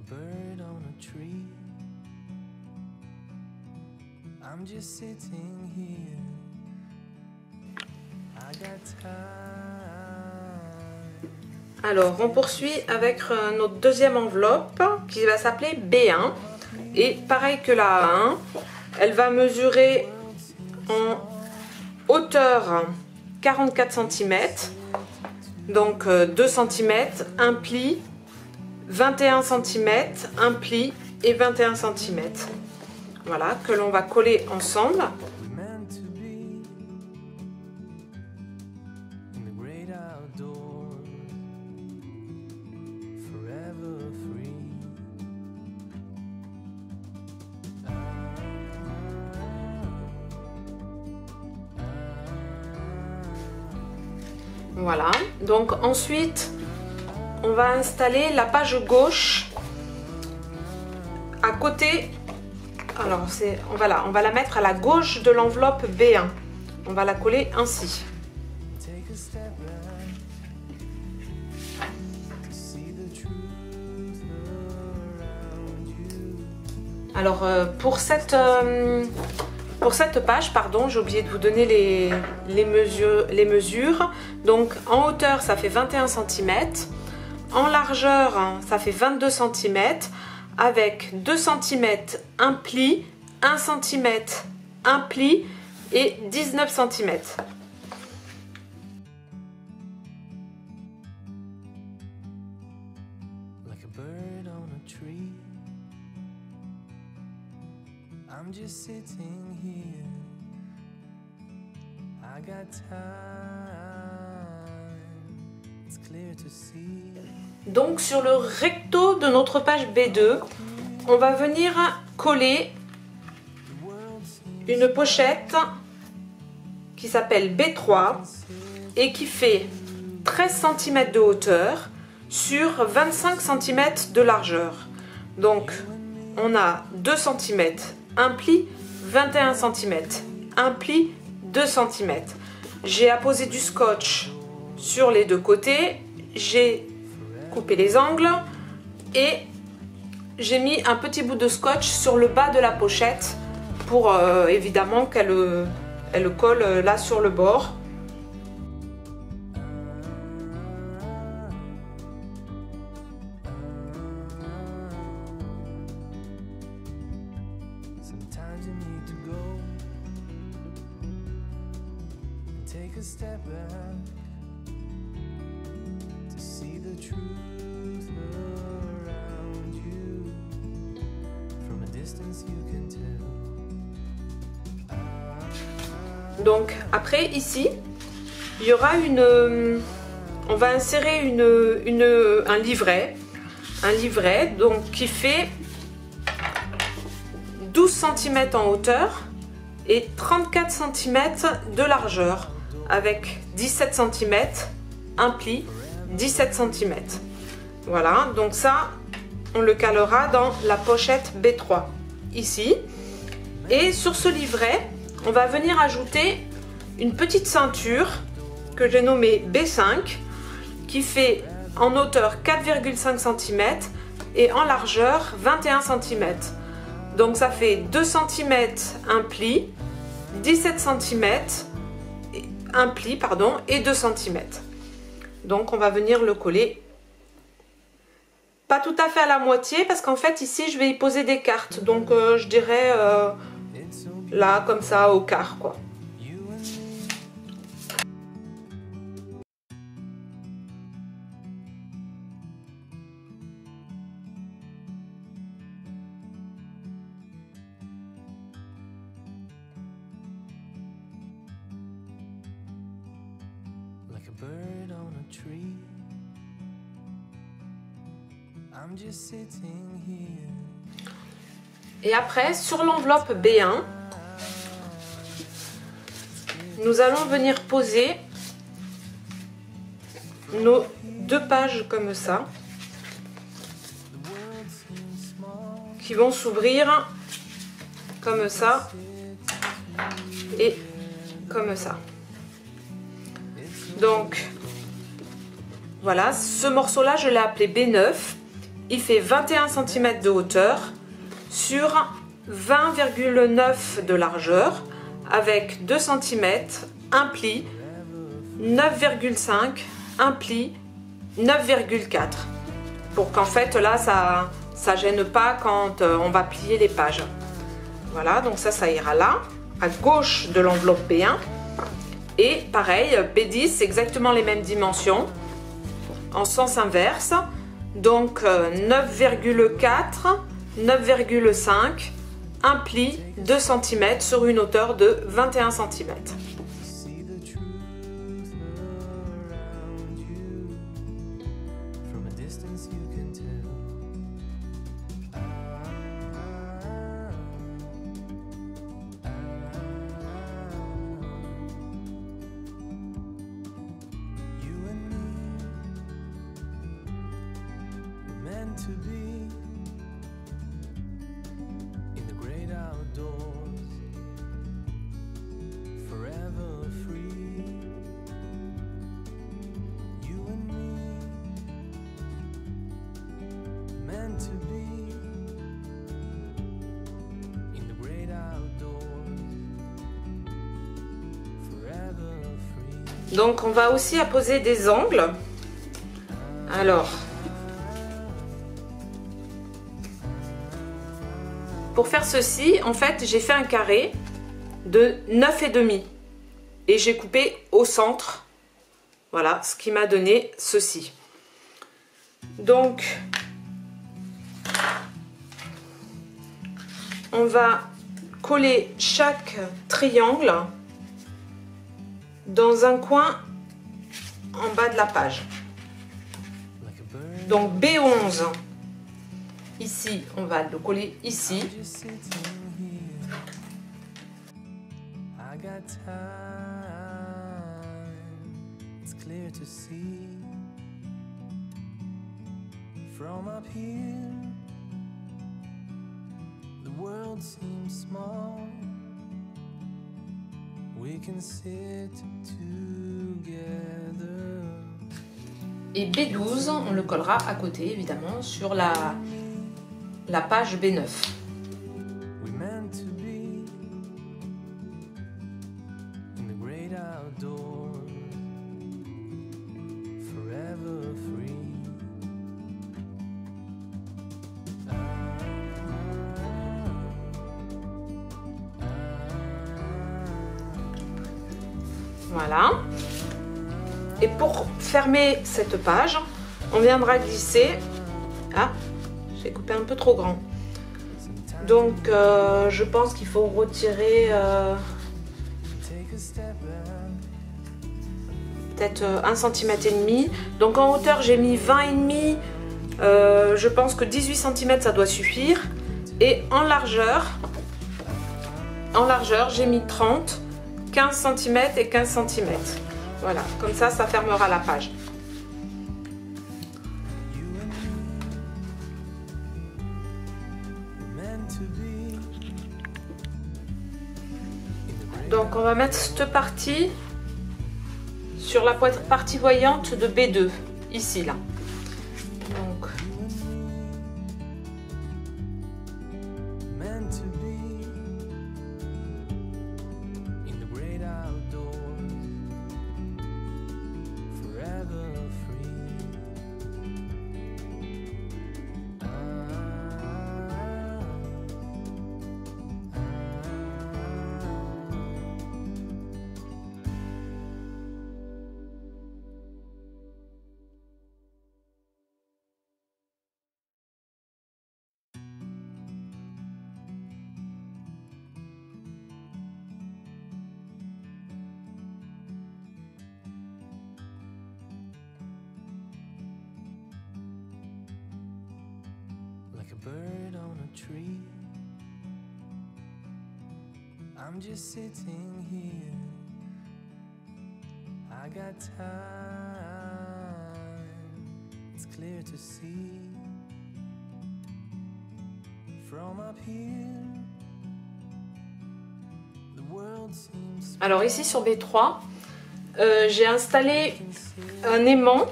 bird on a tree. I'm just sitting here. I got time. Alors, on poursuit avec notre deuxième enveloppe qui va s'appeler B1. Et pareil que la A1, elle va mesurer en hauteur 44 cm. Donc 2 cm, un pli, 21 cm, un pli et 21 cm. Voilà, que l'on va coller ensemble. Voilà, donc ensuite on va installer la page gauche à côté. Alors on va la mettre à la gauche de l'enveloppe B1. On va la coller ainsi. Alors pour cette page, pardon, j'ai oublié de vous donner les mesures. Donc en hauteur ça fait 21 cm, en largeur ça fait 22 cm, avec 2 cm un pli, 1 cm un pli et 19 cm. I'm just sitting here. I got time. It's clear to see. Donc sur le recto de notre page B2, on va venir coller une pochette qui s'appelle B3 et qui fait 13 cm de hauteur sur 25 cm de largeur. Donc on a 2 cm un pli, 21 cm, un pli, 2 cm. J'ai apposé du scotch sur les deux côtés, j'ai coupé les angles et j'ai mis un petit bout de scotch sur le bas de la pochette pour évidemment qu'elle colle là sur le bord. Take a step back to see the truth around you. From a distance you can tell. Donc après ici, il y aura on va insérer un livret donc qui fait 12 cm en hauteur et 34 cm de largeur, avec 17 cm, un pli, 17 cm. Voilà, donc ça, on le calera dans la pochette B3, ici. Et sur ce livret, on va venir ajouter une petite ceinture que j'ai nommée B5, qui fait en hauteur 4,5 cm et en largeur 21 cm. Donc ça fait 2 cm un pli, 17 cm un pli, pardon, et 2 cm. Donc on va venir le coller pas tout à fait à la moitié parce qu'en fait ici je vais y poser des cartes. Donc je dirais là comme ça au quart quoi. Like a bird on a tree. I'm just sitting here. Et après, sur l'enveloppe B1, nous allons venir poser nos deux pages comme ça, qui vont s'ouvrir comme ça et comme ça. Donc voilà, ce morceau là je l'ai appelé B9 il fait 21 cm de hauteur sur 20,9 de largeur avec 2 cm, un pli, 9,5, un pli, 9,4 pour qu'en fait là ça gêne pas quand on va plier les pages. Voilà, donc ça ira là, à gauche de l'enveloppe B1. Et pareil, B10, c'est exactement les mêmes dimensions, en sens inverse. Donc 9,4, 9,5, un pli, 2 cm sur une hauteur de 21 cm. To be in the great outdoors, forever free. You and me, meant to be in the great outdoors, forever free. Donc on va aussi apposer des angles. Alors, pour faire ceci, en fait, j'ai fait un carré de 9,5 et j'ai coupé au centre. Voilà, ce qui m'a donné ceci. Donc, on va coller chaque triangle dans un coin en bas de la page. Donc B11. Ici, on va le coller ici. Et B12, on le collera à côté, évidemment, sur la page B9. Voilà. Et pour fermer cette page, on viendra glisser... Ah, j'ai coupé un peu trop grand. Donc, je pense qu'il faut retirer peut-être 1,5 cm. Donc, en hauteur, j'ai mis 20,5. Je pense que 18 cm, ça doit suffire. Et en largeur, j'ai mis 30, 15 cm et 15 cm. Voilà, comme ça fermera la page. Donc on va mettre cette partie sur la partie voyante de B2, ici là. Donc like a bird on a tree. I'm just sitting here. I got time. It's clear to see from up here. The world seems. Alors ici sur B3, j'ai installé un aimant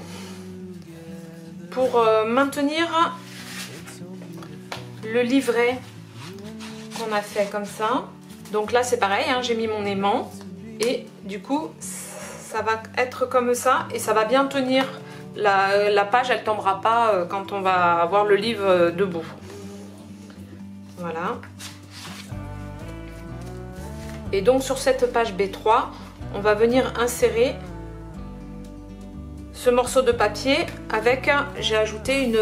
pour maintenir le livret qu'on a fait comme ça. Donc là c'est pareil, hein, j'ai mis mon aimant et du coup ça va être comme ça et ça va bien tenir. La page elle tombera pas quand on va avoir le livre debout. Voilà. Et donc sur cette page B3, on va venir insérer ce morceau de papier avec, j'ai ajouté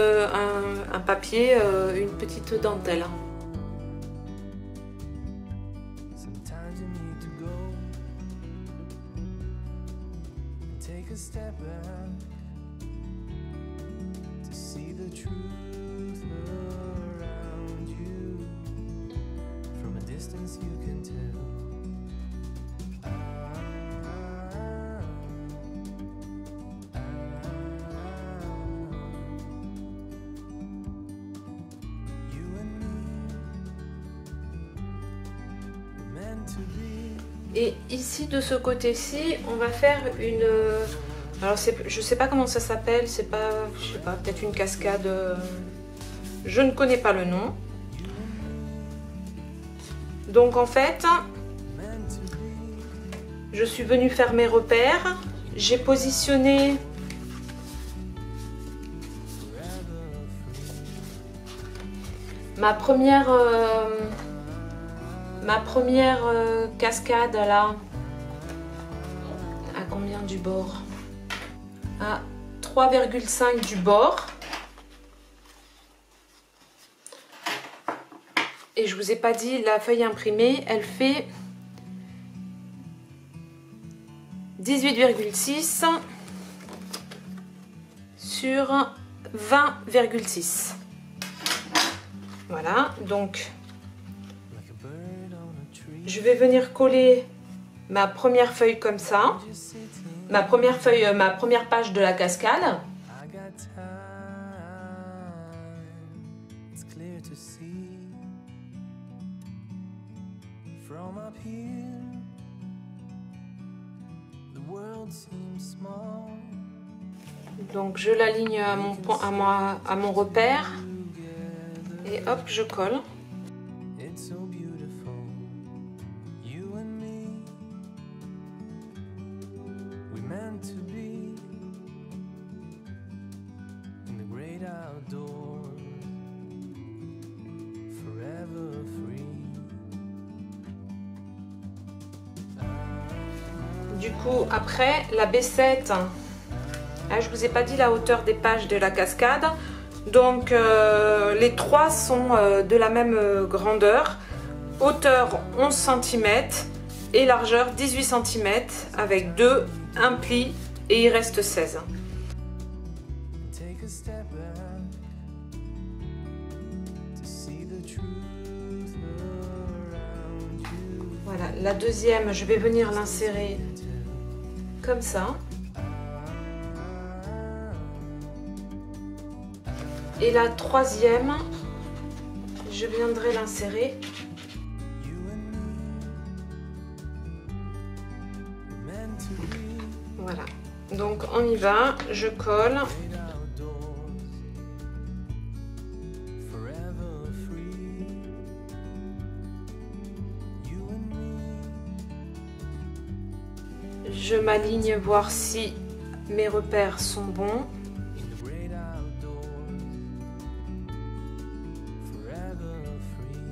un papier, une petite dentelle. Sometimes you need to go and take a step back to see the truth around you. From a distance you can tell. You and me were meant to be. Et ici de ce côté-ci, on va faire une... Alors je sais pas comment ça s'appelle, c'est pas... Je sais pas, peut-être une cascade... Je ne connais pas le nom. Donc en fait, je suis venue faire mes repères. J'ai positionné... Ma première cascade là, à combien du bord? À 3,5 du bord. Et je vous ai pas dit, la feuille imprimée, elle fait 18,6 sur 20,6. Voilà, donc je vais venir coller ma première feuille comme ça, ma première page de la cascade. I got time, it's clear to see. From up here, the world seems small. Donc je l'aligne à mon repère et hop, je colle. It's so beautiful, you and me. We meant to be in the great outdoors, forever free. Du coup, après, la B7, ah, je vous ai pas dit la hauteur des pages de la cascade. Donc, les trois sont de la même grandeur. Hauteur 11 cm et largeur 18 cm avec un pli et il reste 16. Take a step back to see the truth around you. Voilà, la deuxième, je vais venir l'insérer comme ça. Et la troisième, je viendrai l'insérer You and me, we're meant to be voilà. Donc on y va, je colle. great outdoors, forever free. You and me, Je m'aligne voir si mes repères sont bons. in the great outdoors, forever free.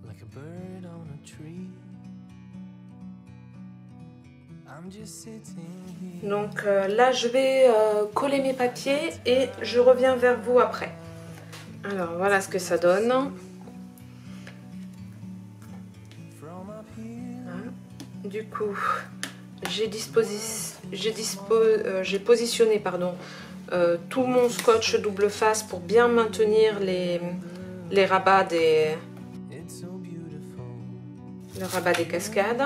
Like a bird on a tree, I'm just sitting here. Donc là je vais coller mes papiers et je reviens vers vous après. Alors voilà ce que ça donne. From up here, Voilà. Du coup j'ai disposé j'ai positionné pardon, tout mon scotch double face pour bien maintenir les rabats des cascades.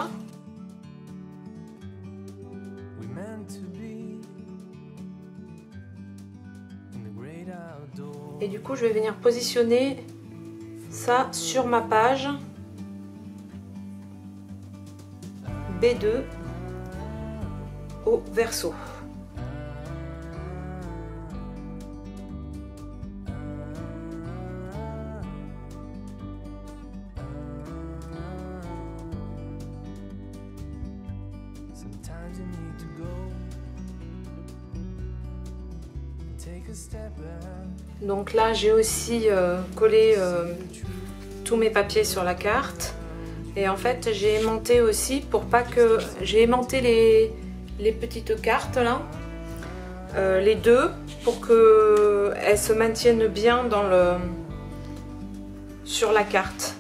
Et du coup je vais venir positionner ça sur ma page B2 au verso. Donc là j'ai aussi collé tous mes papiers sur la carte et en fait j'ai aimanté aussi pour pas que j'ai aimanté les petites cartes là, les deux, pour que elles se maintiennent bien dans sur la carte.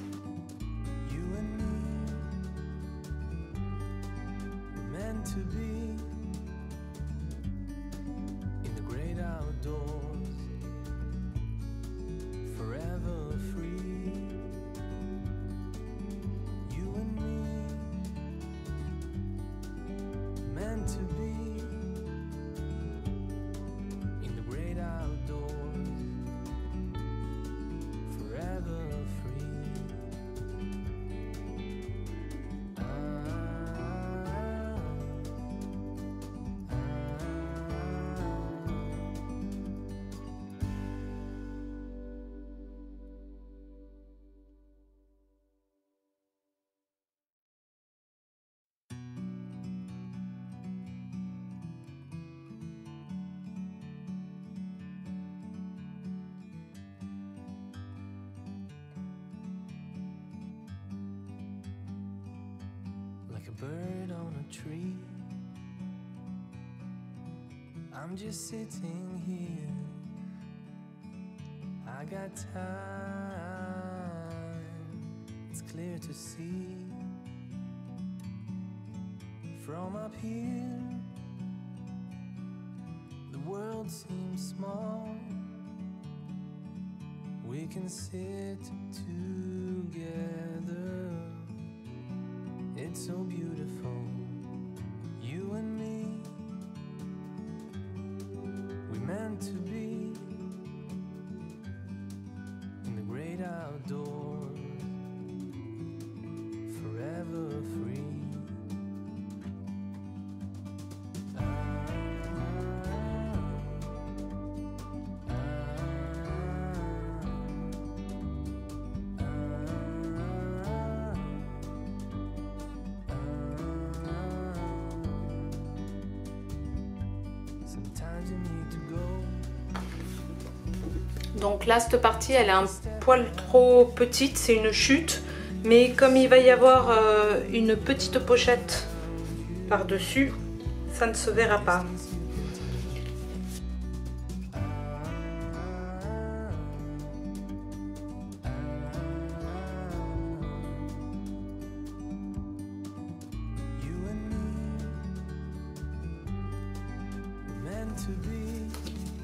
Bird on a tree, I'm just sitting here. I got time, it's clear to see. From up here, the world seems small. We can sit together. It's so beautiful, you and me. We meant to be in the great outdoors, forever free. Donc là cette partie elle est un poil trop petite, c'est une chute, mais comme il va y avoir une petite pochette par dessus, ça ne se verra pas.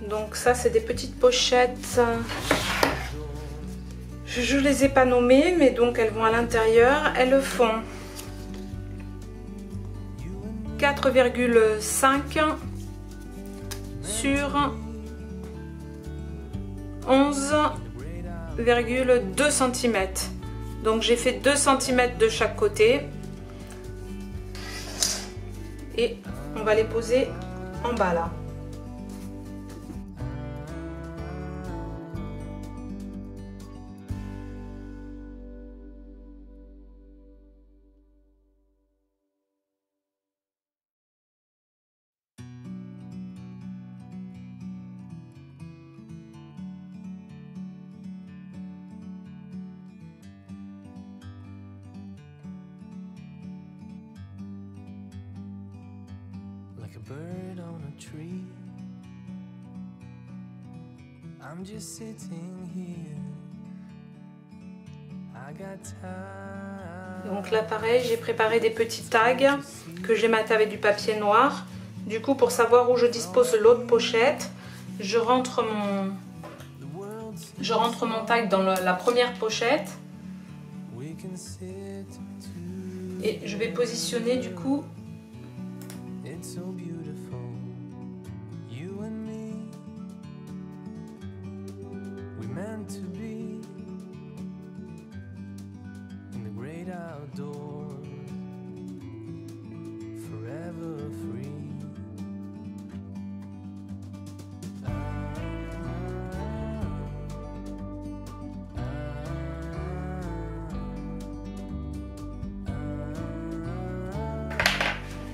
Donc ça c'est des petites pochettes, je les ai pas nommées mais donc elles vont à l'intérieur, elles font 4,5 sur 11,2 cm. Donc j'ai fait 2 cm de chaque côté et on va les poser en bas là. Like a bird on a tree, I'm just sitting here. I got time. Donc là pareil, j'ai préparé des petits tags que j'ai maté avec du papier noir Du coup, pour savoir où je dispose l'autre pochette, je rentre mon tag dans la première pochette et je vais positionner du coup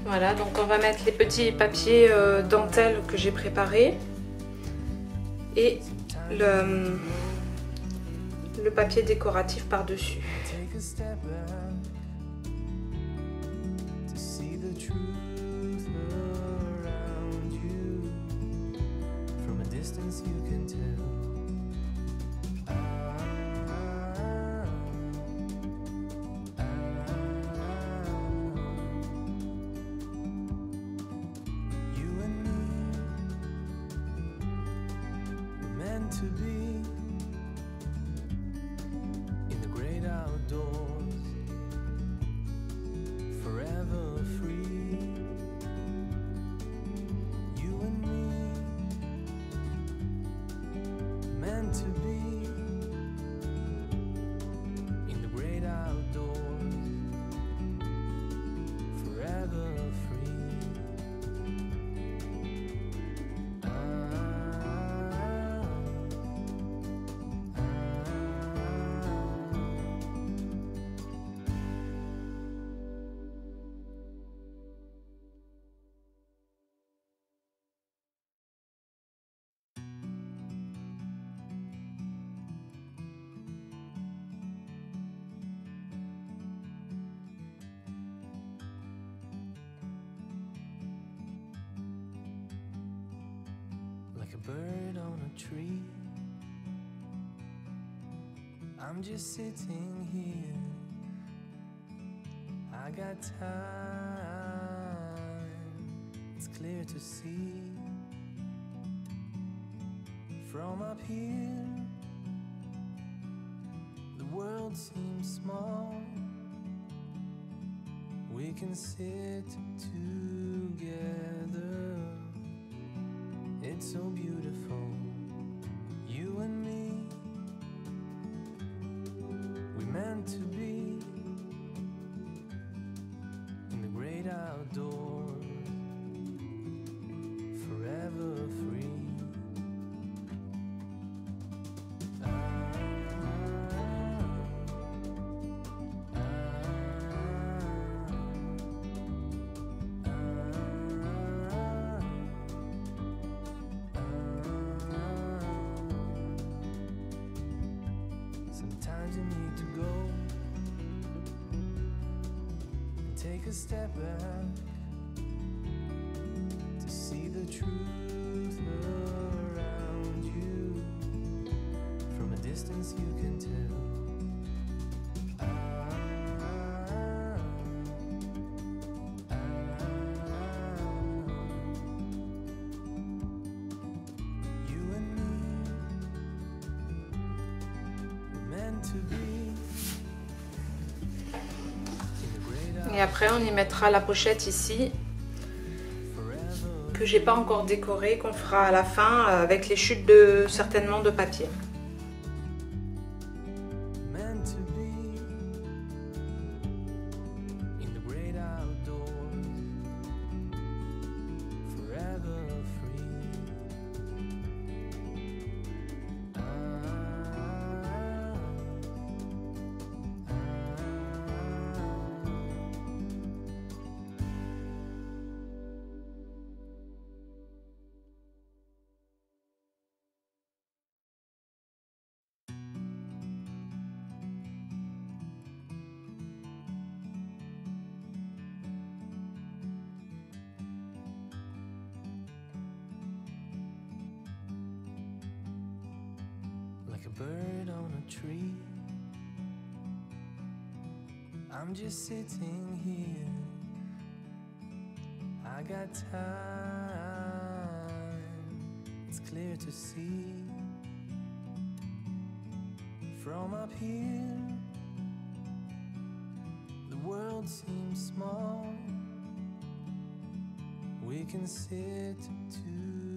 voilà, donc on va mettre les petits papiers dentelle que j'ai préparés et le papier décoratif par-dessus. To be in the great outdoors, forever free. You and me, meant to be in the great outdoors, forever free. Like a bird on a tree, I'm just sitting here. I got time, it's clear to see. From up here, the world seems small. We can sit together. It's so beautiful, you and me. We meant to be in the great outdoors, forever free. Sometimes you need to go and take a step back to see the truth around you. From a distance you can tell. You and me, we're meant to be. Et après on y mettra la pochette ici que j'ai pas encore décorée, qu'on fera à la fin avec les chutes certainement de papier. Meant to be in the great outdoors, forever free. Like a bird on a tree, I'm just sitting here. I I got time, it's clear to see. From up here, the world seems small. We can sit together